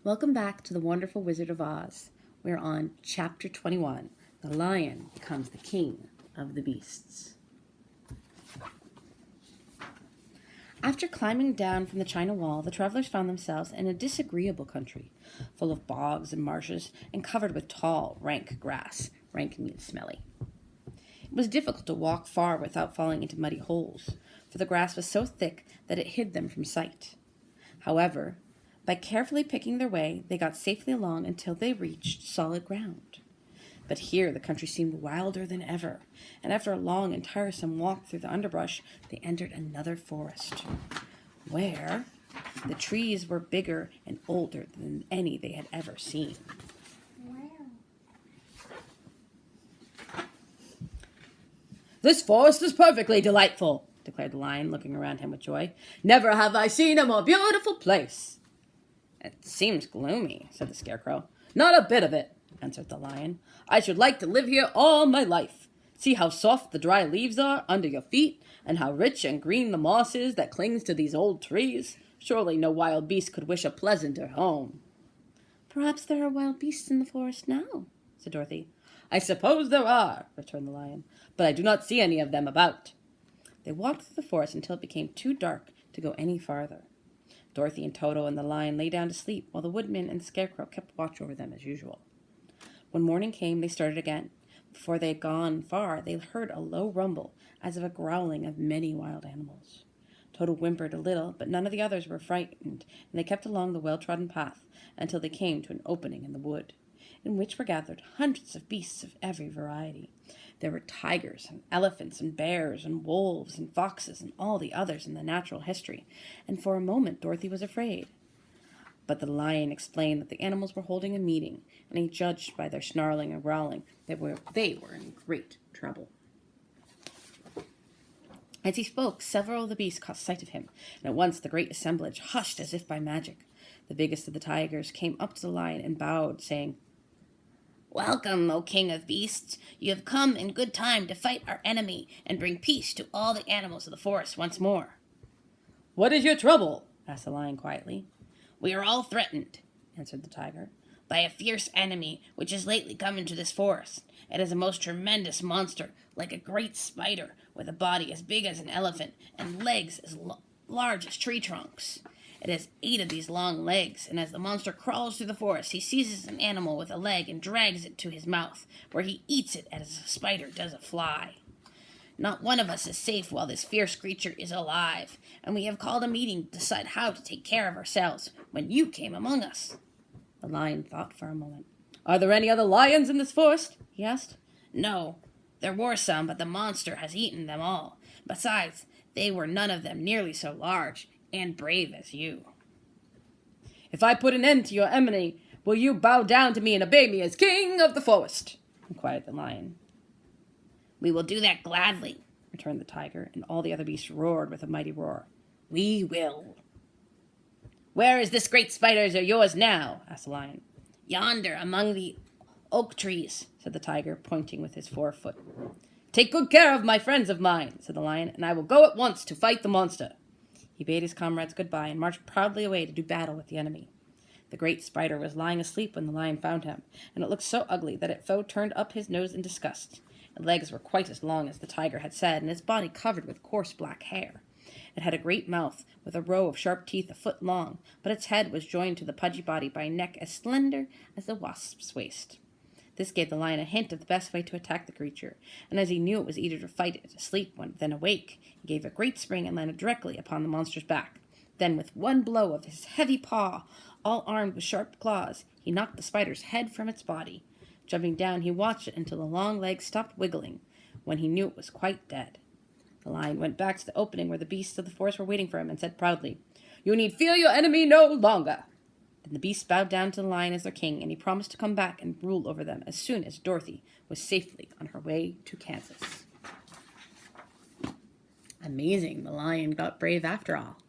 Welcome back to The Wonderful Wizard of Oz. We're on Chapter 21, The Lion Becomes the King of the Beasts. After climbing down from the China Wall, the travelers found themselves in a disagreeable country, full of bogs and marshes and covered with tall, rank grass, rank and smelly. It was difficult to walk far without falling into muddy holes, for the grass was so thick that it hid them from sight. However, by carefully picking their way, they got safely along until they reached solid ground. But here the country seemed wilder than ever, and after a long and tiresome walk through the underbrush, they entered another forest, where the trees were bigger and older than any they had ever seen. "This forest is perfectly delightful," declared the lion, looking around him with joy. "Never have I seen a more beautiful place." "It seems gloomy," said the Scarecrow. "Not a bit of it," answered the lion. "I should like to live here all my life. See how soft the dry leaves are under your feet, and how rich and green the moss is that clings to these old trees. Surely no wild beast could wish a pleasanter home." "Perhaps there are wild beasts in the forest now," said Dorothy. "I suppose there are," returned the lion, "but I do not see any of them about." They walked through the forest until it became too dark to go any farther. Dorothy and Toto and the lion lay down to sleep, while the woodman and the Scarecrow kept watch over them as usual. When morning came, they started again. Before they had gone far, they heard a low rumble, as of a growling of many wild animals. Toto whimpered a little, but none of the others were frightened, and they kept along the well-trodden path until they came to an opening in the wood, in which were gathered hundreds of beasts of every variety. There were tigers and elephants and bears and wolves and foxes and all the others in the natural history, and for a moment Dorothy was afraid. But the lion explained that the animals were holding a meeting, and he judged by their snarling and growling that they were in great trouble. As he spoke, several of the beasts caught sight of him, and at once the great assemblage hushed as if by magic. The biggest of the tigers came up to the lion and bowed, saying, "Welcome, O King of Beasts. You have come in good time to fight our enemy and bring peace to all the animals of the forest once more." "What is your trouble?" asked the lion quietly. "We are all threatened," answered the tiger, "by a fierce enemy which has lately come into this forest. It is a most tremendous monster, like a great spider, with a body as big as an elephant and legs as large as tree trunks. It has 8 of these long legs, and as the monster crawls through the forest, he seizes an animal with a leg and drags it to his mouth, where he eats it as a spider does a fly. Not one of us is safe while this fierce creature is alive, and we have called a meeting to decide how to take care of ourselves when you came among us." The lion thought for a moment. "Are there any other lions in this forest?" he asked. "No, there were some, but the monster has eaten them all. Besides, they were none of them nearly so large and brave as you." "If I put an end to your enemy, will you bow down to me and obey me as king of the forest?" inquired the lion. "We will do that gladly," returned the tiger, and all the other beasts roared with a mighty roar. "We will." "Where is this great spider of yours now?" asked the lion. "Yonder, among the oak trees," said the tiger, pointing with his forefoot. "Take good care of my friends of mine," said the lion, "and I will go at once to fight the monster." He bade his comrades goodbye and marched proudly away to do battle with the enemy. The great spider was lying asleep when the lion found him, and it looked so ugly that its foe turned up his nose in disgust. Its legs were quite as long as the tiger had said, and its body covered with coarse black hair. It had a great mouth, with a row of sharp teeth a foot long, but its head was joined to the pudgy body by a neck as slender as a wasp's waist. This gave the lion a hint of the best way to attack the creature, and as he knew it was easier to fight it asleep than awake, he gave a great spring and landed directly upon the monster's back. Then, with one blow of his heavy paw, all armed with sharp claws, he knocked the spider's head from its body. Jumping down, he watched it until the long legs stopped wiggling, when he knew it was quite dead. The lion went back to the opening where the beasts of the forest were waiting for him and said proudly, "You need fear your enemy no longer." Then the beasts bowed down to the lion as their king, and he promised to come back and rule over them as soon as Dorothy was safely on her way to Kansas. Amazing, the lion got brave after all.